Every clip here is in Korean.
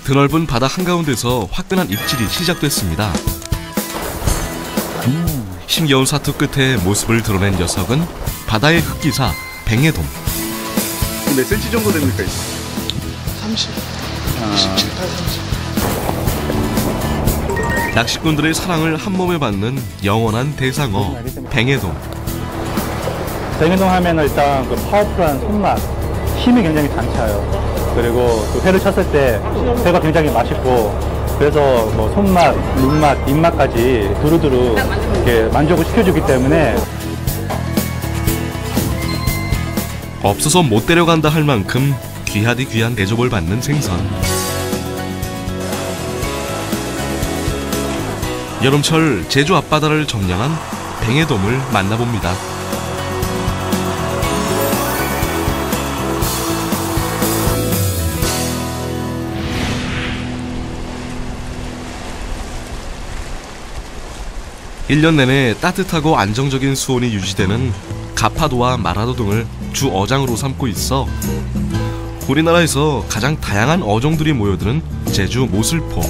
드넓은 바다 한가운데서 화끈한 입질이 시작됐습니다. 힘겨운 사투 끝에 모습을 드러낸 녀석은 바다의 흑기사 뱅에돔. 몇 cm 정도 됩니까? 30, 27, 8, 30. 낚시꾼들의 사랑을 한몸에 받는 영원한 대상어 뱅에돔. 뱅에돔 하면 일단 그 파워풀한 손맛, 힘이 굉장히 단차요. 그리고 또 회를 쳤을 때 회가 굉장히 맛있고, 그래서 뭐 손맛, 눈맛, 입맛까지 두루두루 이렇게 만족을 시켜주기 때문에 없어서 못 데려간다 할 만큼 귀하디 귀한 대접을 받는 생선. 여름철 제주 앞바다를 점령한 뱅에돔을 만나봅니다. 일 년 내내 따뜻하고 안정적인 수온이 유지되는 가파도와 마라도 등을 주 어장으로 삼고 있어 우리나라에서 가장 다양한 어종들이 모여드는 제주 모슬포.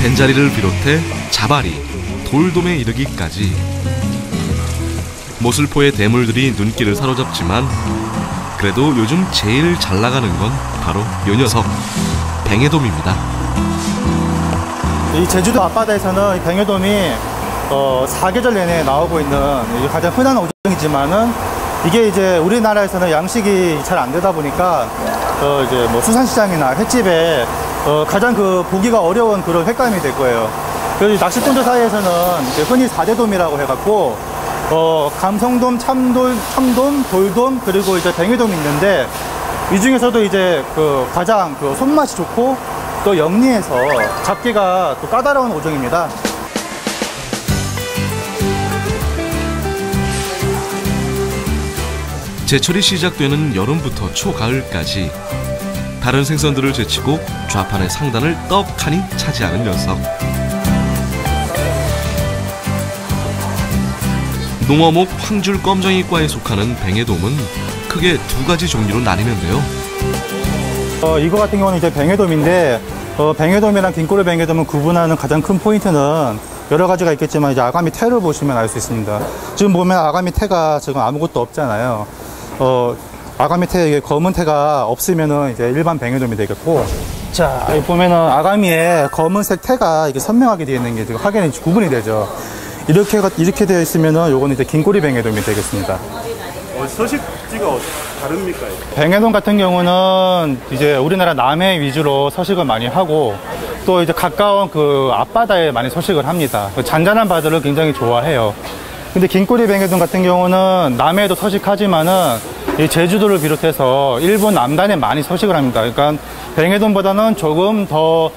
벤자리를 비롯해 자바리, 돌돔에 이르기까지 모슬포의 대물들이 눈길을 사로잡지만 그래도 요즘 제일 잘 나가는 건 바로 요 녀석 뱅에돔입니다. 이 제주도 앞바다에서는 이 뱅에돔이 4계절 내내 나오고 있는 가장 흔한 어종이지만은 이게 이제 우리나라에서는 양식이 잘 안 되다 보니까 이제 뭐 수산시장이나 횟집에 가장 그 보기가 어려운 그런 횟감이 될 거예요. 그래서 낚시꾼들 사이에서는 이제 흔히 4대돔이라고 해갖고 감성돔, 참돔, 돌돔, 그리고 이제 뱅에돔이 있는데, 이 중에서도 이제 그 가장 그 손맛이 좋고 또 영리해서 잡기가 또 까다로운 어종입니다. 제철이 시작되는 여름부터 초가을까지 다른 생선들을 제치고 좌판의 상단을 떡하니 차지하는 녀석. 농어목 황줄 껌정이과에 속하는 뱅에돔은 크게 두 가지 종류로 나뉘는데요. 이거 같은 경우는 이제 뱅에돔인데, 뱅에돔이랑 긴꼬리 뱅에돔을 구분하는 가장 큰 포인트는 여러 가지가 있겠지만 이제 아가미 태를 보시면 알 수 있습니다. 지금 보면 아가미 태가 지금 아무것도 없잖아요. 아가미 태, 검은 태가 없으면은 이제 일반 뱅에돔이 되겠고, 자, 여기 보면은 아가미에 검은색 태가 이게 선명하게 되어 있는 게 지금 확연히 구분이 되죠. 이렇게 되어 있으면은 요거는 이제 긴꼬리 뱅에돔이 되겠습니다. 서식지가 다릅니까? 뱅에돔 같은 경우는 이제 우리나라 남해 위주로 서식을 많이 하고, 또 이제 가까운 그 앞바다에 많이 서식을 합니다. 잔잔한 바다를 굉장히 좋아해요. 근데 긴꼬리 뱅에돔 같은 경우는 남해에도 서식하지만은 이 제주도를 비롯해서 일본 남단에 많이 서식을 합니다. 그러니까 뱅에돔보다는 조금 더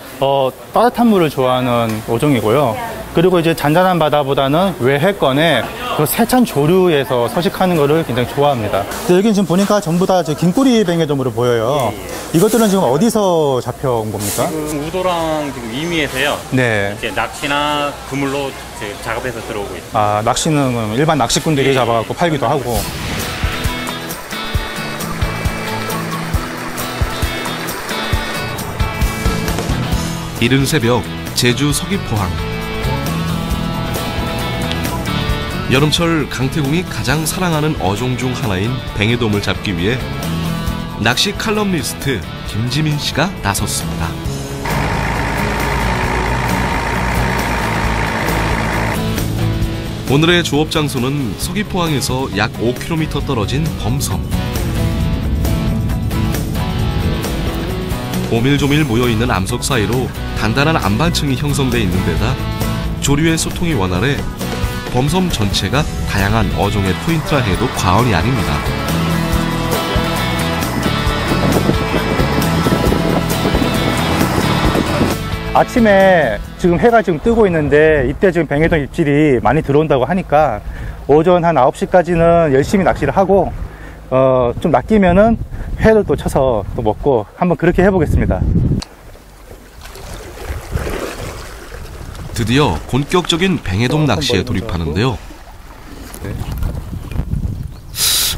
따뜻한 물을 좋아하는 어종이고요. 그리고 이제 잔잔한 바다보다는 외해권에 그 세찬 조류에서 서식하는 거를 굉장히 좋아합니다. 여기 지금 보니까 전부 다 긴꼬리 뱅에돔으로 보여요. 이것들은 지금 어디서 잡혀온 겁니까? 지금 우도랑 지금 이미에서요. 네. 이제 낚시나 그물로 이제 작업해서 들어오고 있습니다. 아, 낚시는 일반 낚시꾼들이 잡아갖고 팔기도 하고. 이른 새벽 제주 서귀포항. 여름철 강태공이 가장 사랑하는 어종 중 하나인 뱅에돔을 잡기 위해 낚시 칼럼니스트 김지민 씨가 나섰습니다. 오늘의 조업 장소는 서귀포항에서 약 5km 떨어진 범섬. 오밀조밀 모여있는 암석 사이로 단단한 안반층이 형성돼 있는 데다 조류의 소통이 원활해 범섬 전체가 다양한 어종의 포인트라 해도 과언이 아닙니다. 아침에 지금 해가 지금 뜨고 있는데 이때 지금 뱅에돔 입질이 많이 들어온다고 하니까 오전 한 9시까지는 열심히 낚시를 하고 좀 낚이면은 회를 또 쳐서 또 먹고 한번 그렇게 해보겠습니다. 드디어 본격적인 뱅에돔 낚시에 돌입하는데요.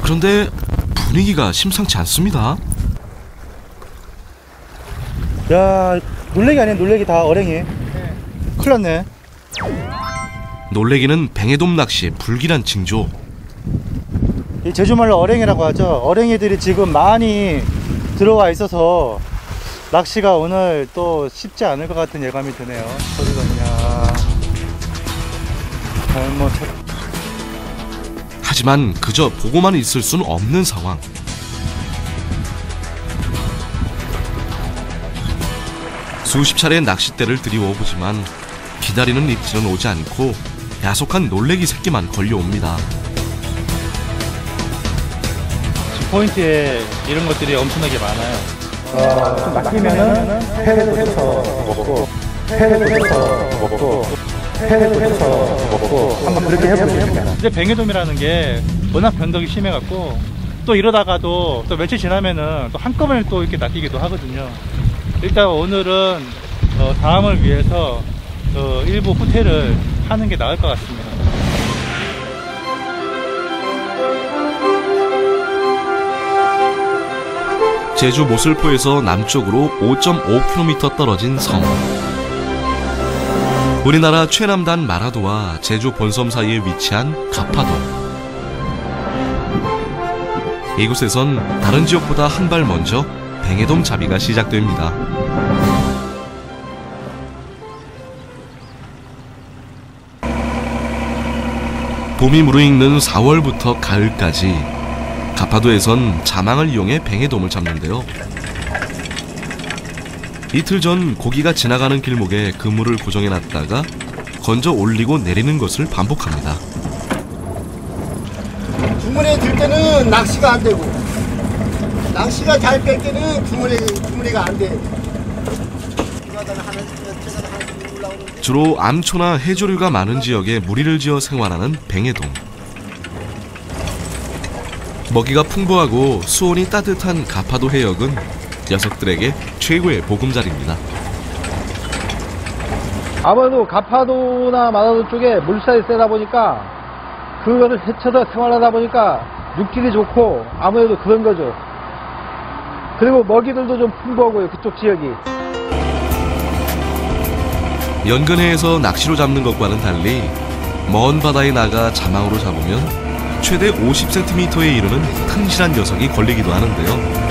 그런데 분위기가 심상치 않습니다. 야, 놀래기 아니야? 놀래기 다 어랭이. 큰일 났네. 놀래기는 뱅에돔 낚시의 불길한 징조. 이 제주말로 어랭이라고 하죠. 어랭이들이 지금 많이 들어와 있어서 낚시가 오늘 또 쉽지 않을 것 같은 예감이 드네요. 소리가 그냥 잘못. 하지만 그저 보고만 있을 수는 없는 상황. 수십 차례 낚싯대를 들이워보지만 기다리는 입질은 오지 않고 야속한 놀래기 새끼만 걸려옵니다. 포인트에 이런 것들이 엄청나게 많아요. 좀 낚이면은 회를 해서 먹고, 회를 해서 먹고, 회를 해서 먹고, 한번 그렇게 해보겠습니다. 근데 뱅에돔이라는 게 워낙 변덕이 심해갖고 또 이러다가도 또 며칠 지나면은 또 한꺼번에 또 이렇게 낚이기도 하거든요. 일단 오늘은 다음을 위해서 일부 후퇴를 하는 게 나을 것 같습니다. 제주 모슬포에서 남쪽으로 5.5km 떨어진 섬. 우리나라 최남단 마라도와 제주 본섬 사이에 위치한 가파도. 이곳에선 다른 지역보다 한 발 먼저 뱅에돔 잡이가 시작됩니다. 봄이 무르익는 4월부터 가을까지 가파도에선 자망을 이용해 뱅에돔을 잡는데요. 이틀 전 고기가 지나가는 길목에 그물을 고정해놨다가 건져 올리고 내리는 것을 반복합니다. 주문에 들 때는 낚시가 안 되고, 낚시가 잘 뺄 때는 주문에가 안 돼. 주로 암초나 해조류가 많은 지역에 무리를 지어 생활하는 뱅에돔. 먹이가 풍부하고 수온이 따뜻한 가파도 해역은 녀석들에게 최고의 보금자리입니다. 아무래도 가파도나 마라도 쪽에 물살이 세다 보니까 그거를 헤쳐서 생활하다 보니까 육질이 좋고 아무래도 그런 거죠. 그리고 먹이들도 좀 풍부하고요, 그쪽 지역이. 연근해에서 낚시로 잡는 것과는 달리 먼 바다에 나가 자망으로 잡으면 최대 50cm에 이르는 튼실한 녀석이 걸리기도 하는데요.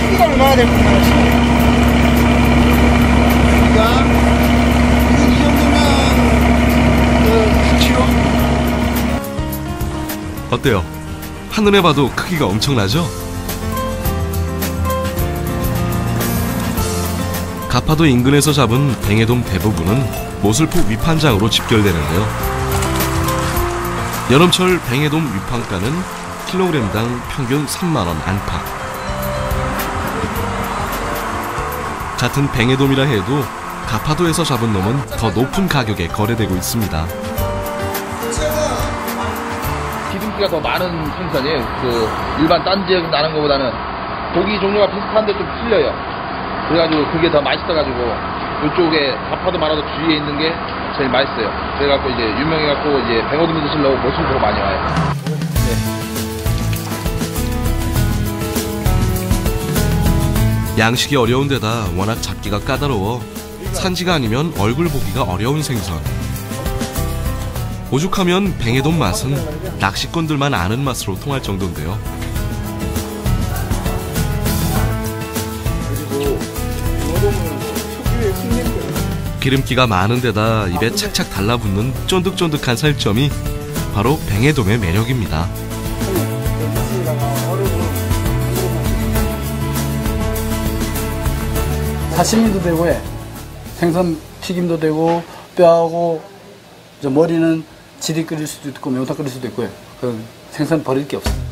크기가 얼마나 될 것 같아요? 크기가 이 정도면 9kg? 어때요? 한눈에 봐도 크기가 엄청나죠? 가파도 인근에서 잡은 뱅에돔 대부분은 모슬포 위판장으로 집결되는데요. 여름철 뱅에돔 위판가는 킬로그램당 평균 3만원 안팎. 같은 뱅에돔이라 해도 가파도에서 잡은 놈은 더 높은 가격에 거래되고 있습니다. 기름기가 더 많은 생선이에요. 그 일반 딴 지역 나는 것보다는 고기 종류가 비슷한데 좀 틀려요. 그래가지고 그게 더 맛있어가지고 이쪽에 가파도 마라도 주위에 있는 게 제일 맛있어요. 그래갖고 이제 유명해갖고 이제 뱅어돔 드시려고 모슬포로 많이 와요. 양식이 어려운 데다 워낙 잡기가 까다로워 산지가 아니면 얼굴 보기가 어려운 생선. 오죽하면 뱅에돔 맛은 낚시꾼들만 아는 맛으로 통할 정도인데요. 기름기가 많은 데다 입에 착착 달라붙는 쫀득쫀득한 살점이 바로 뱅에돔의 매력입니다. 사시미도 되고 해. 생선 튀김도 되고 뼈하고 저 머리는 지리 끓일 수도 있고 매운탕 끓일 수도 있고요. 그 생선 버릴 게 없어요.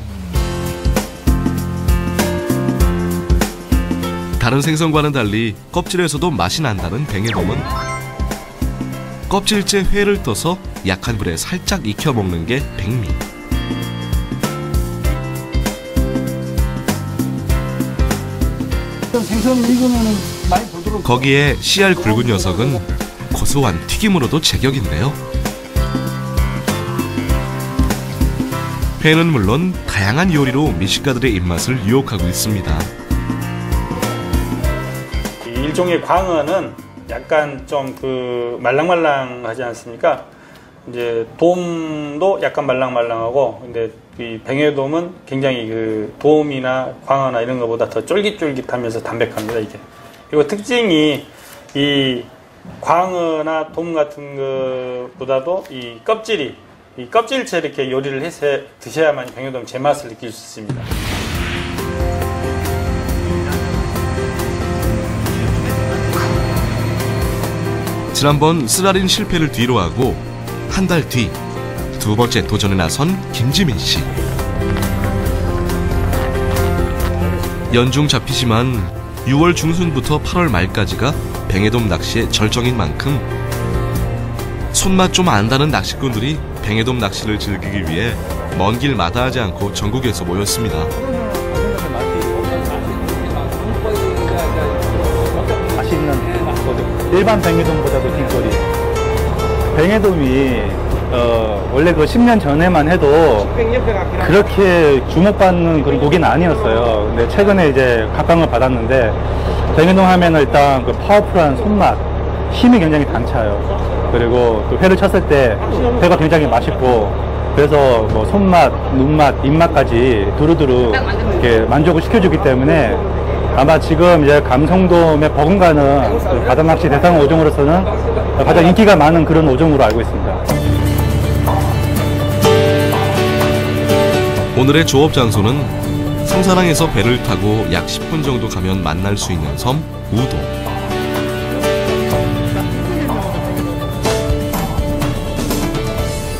다른 생선과는 달리 껍질에서도 맛이 난다는 뱅에돔은 껍질째 회를 떠서 약한 불에 살짝 익혀 먹는 게 백미. 생선 익으면 많이 부드럽고 거기에 씨알 굵은 녀석은 고소한 튀김으로도 제격인데요. 회는 물론 다양한 요리로 미식가들의 입맛을 유혹하고 있습니다. 일종의 광어는 약간 좀 그 말랑말랑하지 않습니까? 이제 돔도 약간 말랑말랑하고, 근데 이 뱅에돔은 굉장히 그 돔이나 광어나 이런 것보다 더 쫄깃쫄깃하면서 담백합니다, 이게. 그리고 특징이 이 광어나 돔 같은 것보다도 이 껍질채 이렇게 요리를 해서 드셔야만 뱅에돔 제맛을 느낄 수 있습니다. 지난번 쓰라린 실패를 뒤로하고 한 달 뒤 두 번째 도전에 나선 김지민 씨. 연중 잡히지만 6월 중순부터 8월 말까지가 뱅에돔 낚시의 절정인 만큼 손맛 좀 안다는 낚시꾼들이 뱅에돔 낚시를 즐기기 위해 먼 길 마다하지 않고 전국에서 모였습니다. 맛있는 일반 뱅에돔보다도 긴거리. 뱅에돔이 원래 그 10년 전에만 해도 그렇게 주목받는 그런 고기는 아니었어요. 근데 최근에 이제 각광을 받았는데, 뱅에돔 하면 일단 그 파워풀한 손맛, 힘이 굉장히 단차요. 그리고 또 회를 쳤을 때 회가 굉장히 맛있고, 그래서 뭐 손맛, 눈맛, 입맛까지 두루두루 이렇게 만족을 시켜주기 때문에 아마 지금 이제 감성돔에 버금가는 그 바다낚시 대상 어종으로서는 가장 인기가 많은 그런 어종으로 알고 있습니다. 오늘의 조업 장소는 성산항에서 배를 타고 약 10분 정도 가면 만날 수 있는 섬 우도.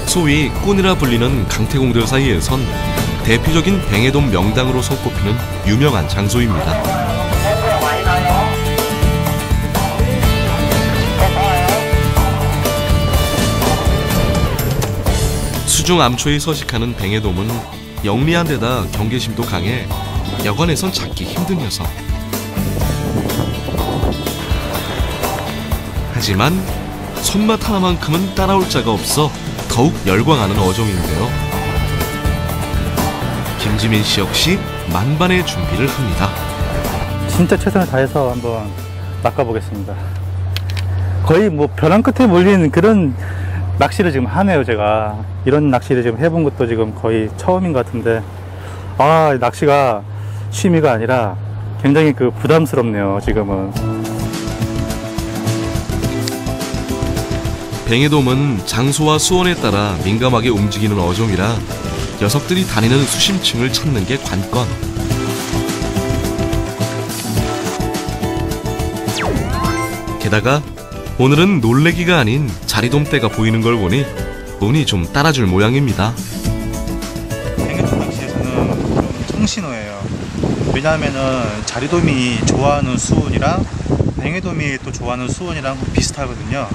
소위 꾼이라 불리는 강태공들 사이에선 대표적인 뱅에돔 명당으로 손꼽히는 유명한 장소입니다. 수중 암초에 서식하는 뱅에돔은 영리한 데다 경계심도 강해 여관에선 잡기 힘든 녀석. 하지만 손맛 하나만큼은 따라올 자가 없어 더욱 열광하는 어종인데요. 김지민 씨 역시 만반의 준비를 합니다. 진짜 최선을 다해서 한번 낚아보겠습니다. 거의 뭐 벼랑 끝에 몰리는 그런 낚시를 지금 하네요. 제가 이런 낚시를 지금 해본 것도 지금 거의 처음인 것 같은데, 낚시가 취미가 아니라 굉장히 그 부담스럽네요. 지금은. 뱅에돔은 장소와 수온에 따라 민감하게 움직이는 어종이라 녀석들이 다니는 수심층을 찾는 게 관건. 게다가 오늘은 놀래기가 아닌 자리돔대가 보이는 걸 보니 운이 좀 따라줄 모양입니다. 뱅에돔 낚시에서는 좀 청신호예요. 왜냐하면은 자리돔이 좋아하는 수온이랑 뱅에돔이 또 좋아하는 수온이랑 비슷하거든요.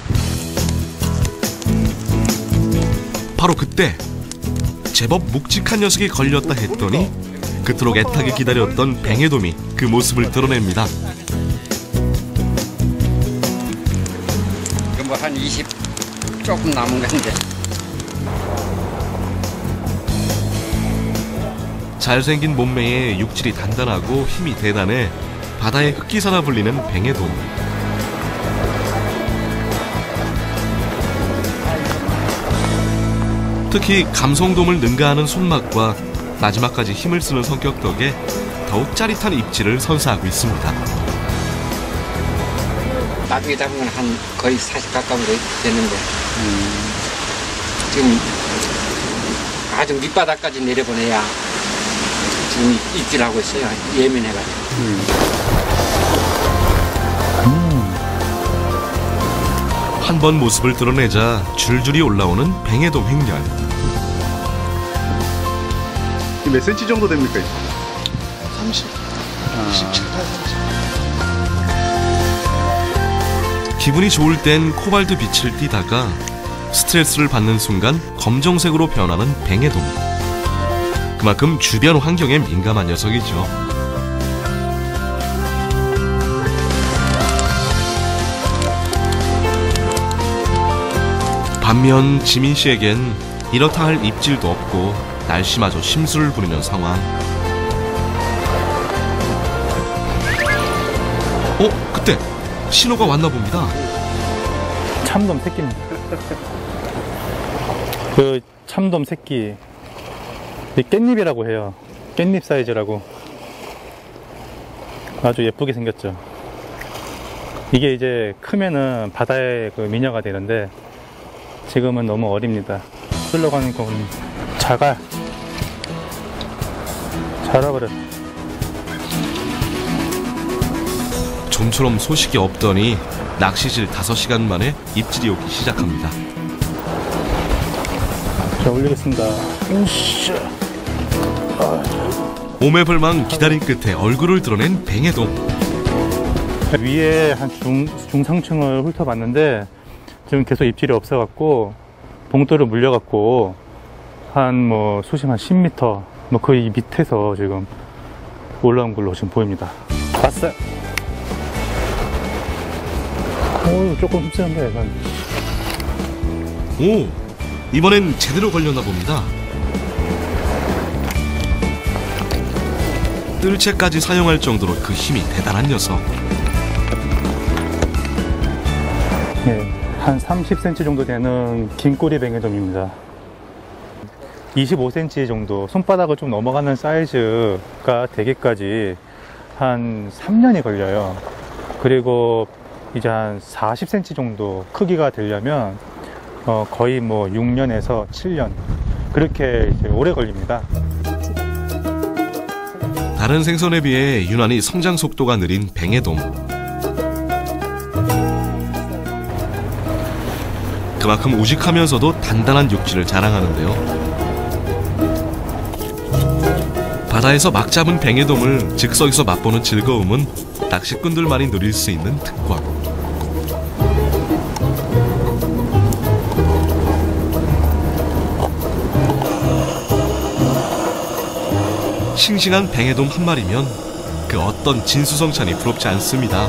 바로 그때 제법 묵직한 녀석이 걸렸다 했더니 그토록 애타게 기다렸던 뱅에돔이 그 모습을 드러냅니다. 한 20 조금 남은 건데. 잘생긴 몸매에 육질이 단단하고 힘이 대단해 바다의 흑기사라 불리는 뱅에돔. 특히 감성돔을 능가하는 손맛과 마지막까지 힘을 쓰는 성격 덕에 더욱 짜릿한 입질을 선사하고 있습니다. 나중에 잡으면 한 거의 40 가까운 거 됐는데, 지금 아주 밑바닥까지 내려보내야 지금 입질하고 있어요. 예민해가지고. 한 번 모습을 드러내자 줄줄이 올라오는 뱅에돔 횡렬. 몇 cm 정도 됩니까? 30, 27, 30. 기분이 좋을 땐 코발트 빛을 띠다가 스트레스를 받는 순간 검정색으로 변하는 뱅에돔. 그만큼 주변 환경에 민감한 녀석이죠. 반면 지민 씨에겐 이렇다 할 입질도 없고 날씨마저 심술을 부리는 상황. 그때 신호가 왔나 봅니다. 참돔 새끼입니다. 그 참돔 새끼, 이 깻잎이라고 해요. 깻잎 사이즈라고. 아주 예쁘게 생겼죠. 이게 이제 크면은 바다의 그 미녀가 되는데 지금은 너무 어립니다. 흘러가는 건 자갈. 자라버렸. 좀처럼 소식이 없더니 낚시질 5시간 만에 입질이 오기 시작합니다. 자, 올리겠습니다. 오매불망 기다린 끝에 얼굴을 드러낸 뱅에돔. 위에 한 중상층을 훑어봤는데 지금 계속 입질이 없어갖고 봉돌을 물려갖고 한 뭐 수심 한 10m 뭐 거의 밑에서 지금 올라온 걸로 지금 보입니다. 왔어요. 오, 조금 흡사한데 약간. 오, 이번엔 제대로 걸렸나 봅니다. 뜰채까지 사용할 정도로 그 힘이 대단한 녀석. 네, 한 30cm 정도 되는 긴 꼬리 뱅에돔입니다. 25cm 정도, 손바닥을 좀 넘어가는 사이즈가 되기까지 한 3년이 걸려요. 그리고 이제 한 40cm 정도 크기가 되려면 거의 뭐 6년에서 7년 그렇게 이제 오래 걸립니다. 다른 생선에 비해 유난히 성장 속도가 느린 뱅에돔. 그만큼 우직하면서도 단단한 육질을 자랑하는데요. 바다에서 막 잡은 뱅에돔을 즉석에서 맛보는 즐거움은 낚시꾼들만이 누릴 수 있는 특권. 싱싱한 뱅에돔 한 마리면 그 어떤 진수성찬이 부럽지 않습니다.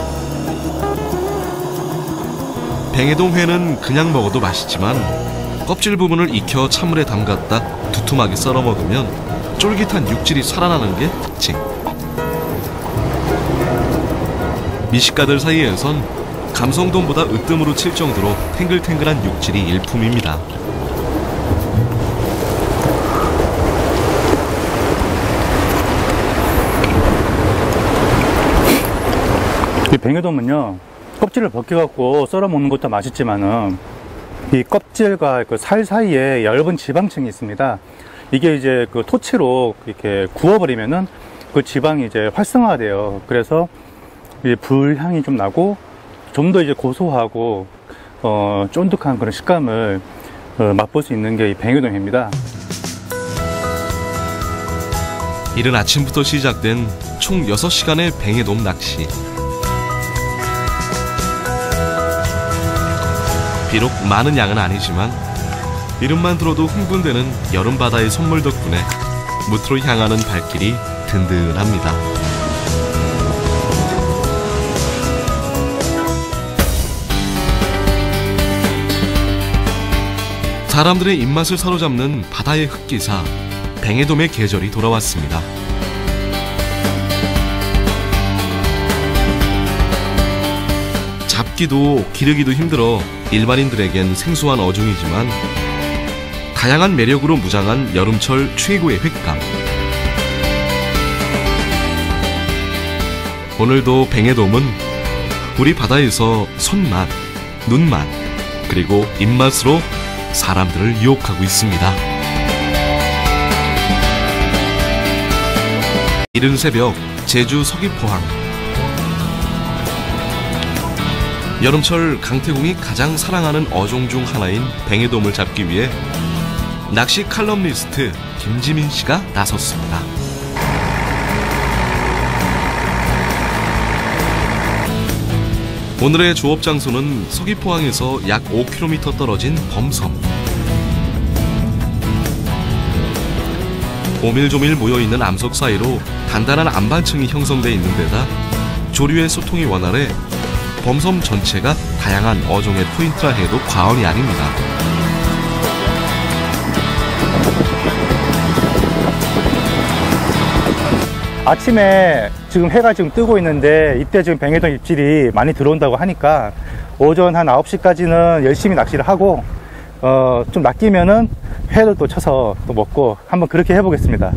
뱅에돔 회는 그냥 먹어도 맛있지만 껍질 부분을 익혀 찬물에 담갔다 두툼하게 썰어 먹으면 쫄깃한 육질이 살아나는 게 특징. 미식가들 사이에선 감성돔보다 으뜸으로 칠 정도로 탱글탱글한 육질이 일품입니다. 이 뱅에돔은요, 껍질을 벗겨갖고 썰어 먹는 것도 맛있지만은 이 껍질과 그 살 사이에 얇은 지방층이 있습니다. 이게 이제 그 토치로 이렇게 구워버리면은 그 지방이 이제 활성화돼요. 그래서 이제 불향이 좀 나고 좀 더 이제 고소하고 쫀득한 그런 식감을 맛볼 수 있는 게 이 뱅에돔입니다. 이른 아침부터 시작된 총 6시간의 뱅에돔 낚시. 비록 많은 양은 아니지만 이름만 들어도 흥분되는 여름바다의 선물 덕분에 무트로 향하는 발길이 든든합니다. 사람들의 입맛을 사로잡는 바다의 흑기사 뱅에돔의 계절이 돌아왔습니다. 잡기도 기르기도 힘들어 일반인들에겐 생소한 어종이지만 다양한 매력으로 무장한 여름철 최고의 횟감. 오늘도 뱅에돔은 우리 바다에서 손맛, 눈맛, 그리고 입맛으로 사람들을 유혹하고 있습니다. 이른 새벽 제주 서귀포항. 여름철 강태공이 가장 사랑하는 어종 중 하나인 뱅에돔을 잡기 위해 낚시 칼럼니스트 김지민 씨가 나섰습니다. 오늘의 조업 장소는 서귀포항에서 약 5km 떨어진 범섬. 오밀조밀 모여있는 암석 사이로 단단한 안반층이 형성돼 있는 데다 조류의 소통이 원활해 범섬 전체가 다양한 어종의 포인트라 해도 과언이 아닙니다. 아침에 지금 해가 지금 뜨고 있는데 이때 지금 뱅에돔 입질이 많이 들어온다고 하니까 오전 한 9시까지는 열심히 낚시를 하고 좀 낚이면은 회를 또 쳐서 또 먹고 한번 그렇게 해보겠습니다.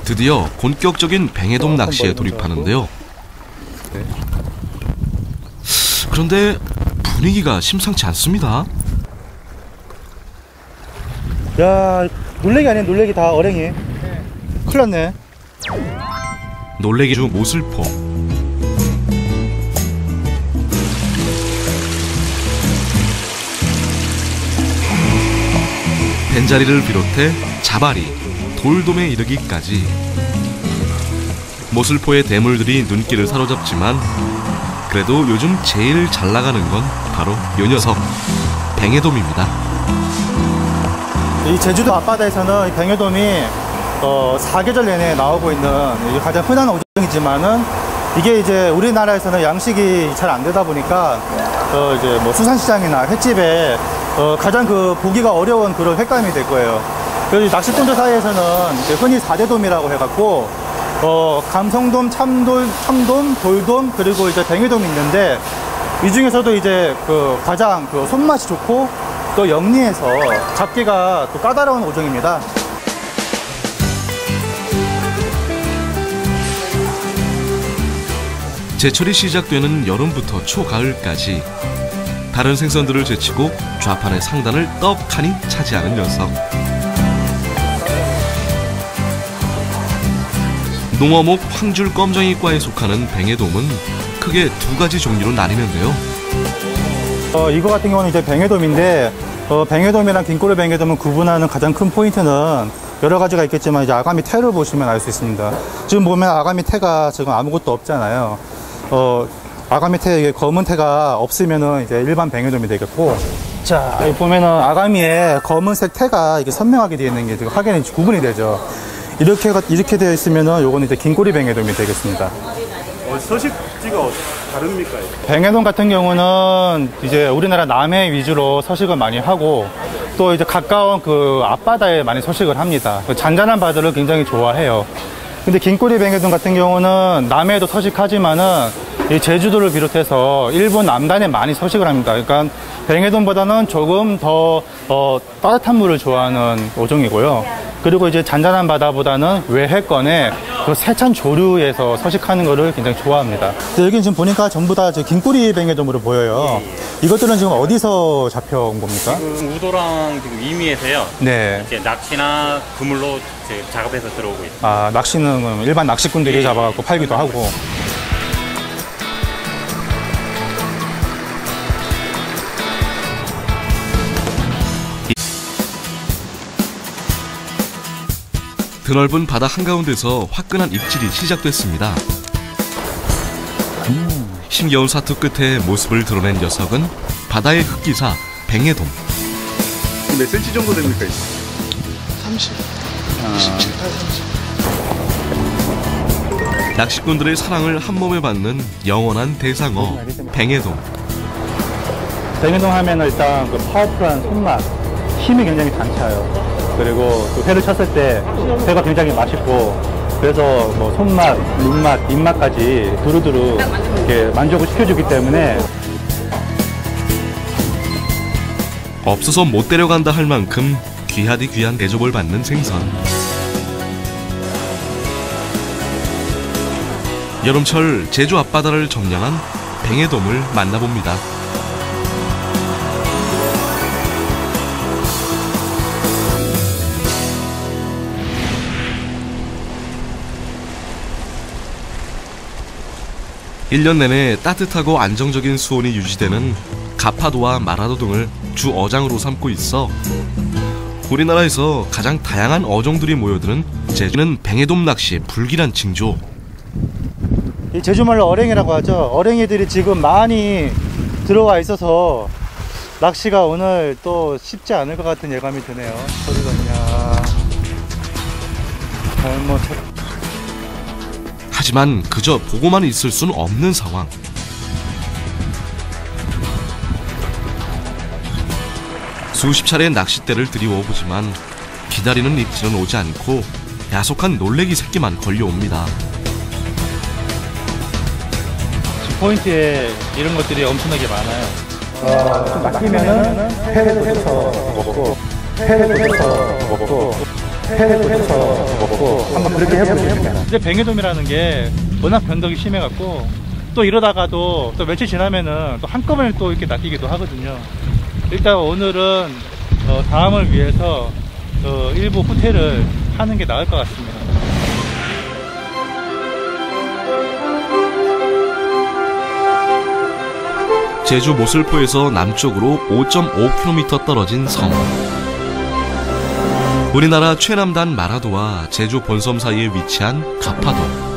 드디어 본격적인 뱅에돔 낚시에 돌입하는데요. 그런데 분위기가 심상치 않습니다. 야, 놀래기 아니야? 놀래기 다 어랭이. 큰일 났네. 놀래기 중 모슬포. 벤자리를 비롯해 자바리, 돌돔에 이르기까지 모슬포의 대물들이 눈길을 사로잡지만 그래도 요즘 제일 잘 나가는 건 바로 요 녀석, 뱅에돔입니다. 이 제주도 앞바다에서는 이 뱅에돔이 사계절 내내 나오고 있는 가장 흔한 어종이지만은 이게 이제 우리나라에서는 양식이 잘 안 되다 보니까 이제 뭐 수산시장이나 횟집에 가장 그 보기가 어려운 그런 횟감이 될 거예요. 그래서 낚시꾼들 사이에서는 이제 흔히 4대돔이라고 해갖고 감성돔, 참돔, 돌돔, 그리고 이제 뱅에돔이 있는데 이 중에서도 이제 그 가장 그 손맛이 좋고 또 영리해서 잡기가 또 까다로운 어종입니다. 제철이 시작되는 여름부터 초가을까지 다른 생선들을 제치고 좌판의 상단을 떡하니 차지하는 녀석. 농어목 황줄 껌정이과에 속하는 뱅에돔은 크게 두 가지 종류로 나뉘는데요. 이거 같은 경우는 이제 뱅에돔인데 뱅에돔이랑 긴꼬리 뱅에돔을 구분하는 가장 큰 포인트는 여러 가지가 있겠지만 이제 아가미 태를 보시면 알 수 있습니다. 지금 보면 아가미 태가 지금 아무것도 없잖아요. 아가미 태에 검은 태가 없으면은 이제 일반 뱅에돔이 되겠고, 자, 여기 보면은 아가미에 검은색 태가 이게 선명하게 되어 있는 게 지금 확연히 구분이 되죠. 이렇게 되어 있으면은 요거는 이제 긴꼬리 뱅에돔이 되겠습니다. 서식지가 다릅니까? 뱅에돔 같은 경우는 이제 우리나라 남해 위주로 서식을 많이 하고 또 이제 가까운 그 앞바다에 많이 서식을 합니다. 잔잔한 바다를 굉장히 좋아해요. 근데 긴꼬리 뱅에돔 같은 경우는 남해에도 서식하지만은 이 제주도를 비롯해서 일본 남단에 많이 서식을 합니다. 그러니까 뱅에돔보다는 조금 더 따뜻한 물을 좋아하는 어종이고요. 그리고 이제 잔잔한 바다보다는 외해권에 그 세찬 조류에서 서식하는 것을 굉장히 좋아합니다. 여기 지금 보니까 전부 다 긴꼬리 뱅에돔으로 보여요. 이것들은 지금 어디서 잡혀온 겁니까? 우도랑 지금 이미에서요. 네. 이제 낚시나 그물로 이제 작업해서 들어오고 있어요. 아, 낚시는 일반 낚시꾼들이 잡아갖고 팔기도 하고. 드넓은 바다 한가운데서 화끈한 입질이 시작됐습니다. 힘겨운 사투 끝에 모습을 드러낸 녀석은 바다의 흑기사 뱅에돔. 몇 cm 정도 됩니까? 30, 27, 30. 낚시꾼들의 사랑을 한몸에 받는 영원한 대상어 뱅에돔. 뱅에돔 하면 일단 그 파워풀한 손맛, 힘이 굉장히 단차요. 그리고 그 회를 쳤을 때 회가 굉장히 맛있고, 그래서 뭐 손맛, 눈맛, 입맛까지 두루두루 이렇게 만족을 시켜주기 때문에 없어서 못 데려간다 할 만큼 귀하디 귀한 대접을 받는 생선. 여름철 제주 앞바다를 점령한 뱅에돔을 만나봅니다. 일 년 내내 따뜻하고 안정적인 수온이 유지되는 가파도와 마라도 등을 주 어장으로 삼고 있어 우리나라에서 가장 다양한 어종들이 모여드는 제주는 뱅에돔 낚시의 불길한 징조. 이 제주말로 어랭이라고 하죠. 어랭이들이 지금 많이 들어와 있어서 낚시가 오늘 또 쉽지 않을 것 같은 예감이 드네요. 소리가 그냥 잘못. 하지만 그저 보고만 있을 수는 없는 상황. 수십 차례 낚싯대를 들이워보지만 기다리는 입질은 오지 않고 야속한 놀래기 새끼만 걸려옵니다. 포인트에 이런 것들이 엄청나게 많아요. 좀 막히면은 회를 해서 먹고, 회를 해서 먹고, 회를 해서 먹고, 한번 그렇게 해보시면. 근데 뱅에돔이라는 게 워낙 변덕이 심해갖고, 또 이러다가도 또 며칠 지나면은 또 한꺼번에 또 이렇게 낚이기도 하거든요. 일단 오늘은 다음을 위해서 일부 후퇴를 하는 게 나을 것 같습니다. 제주 모슬포에서 남쪽으로 5.5km 떨어진 섬. 우리나라 최남단 마라도와 제주 본섬 사이에 위치한 가파도.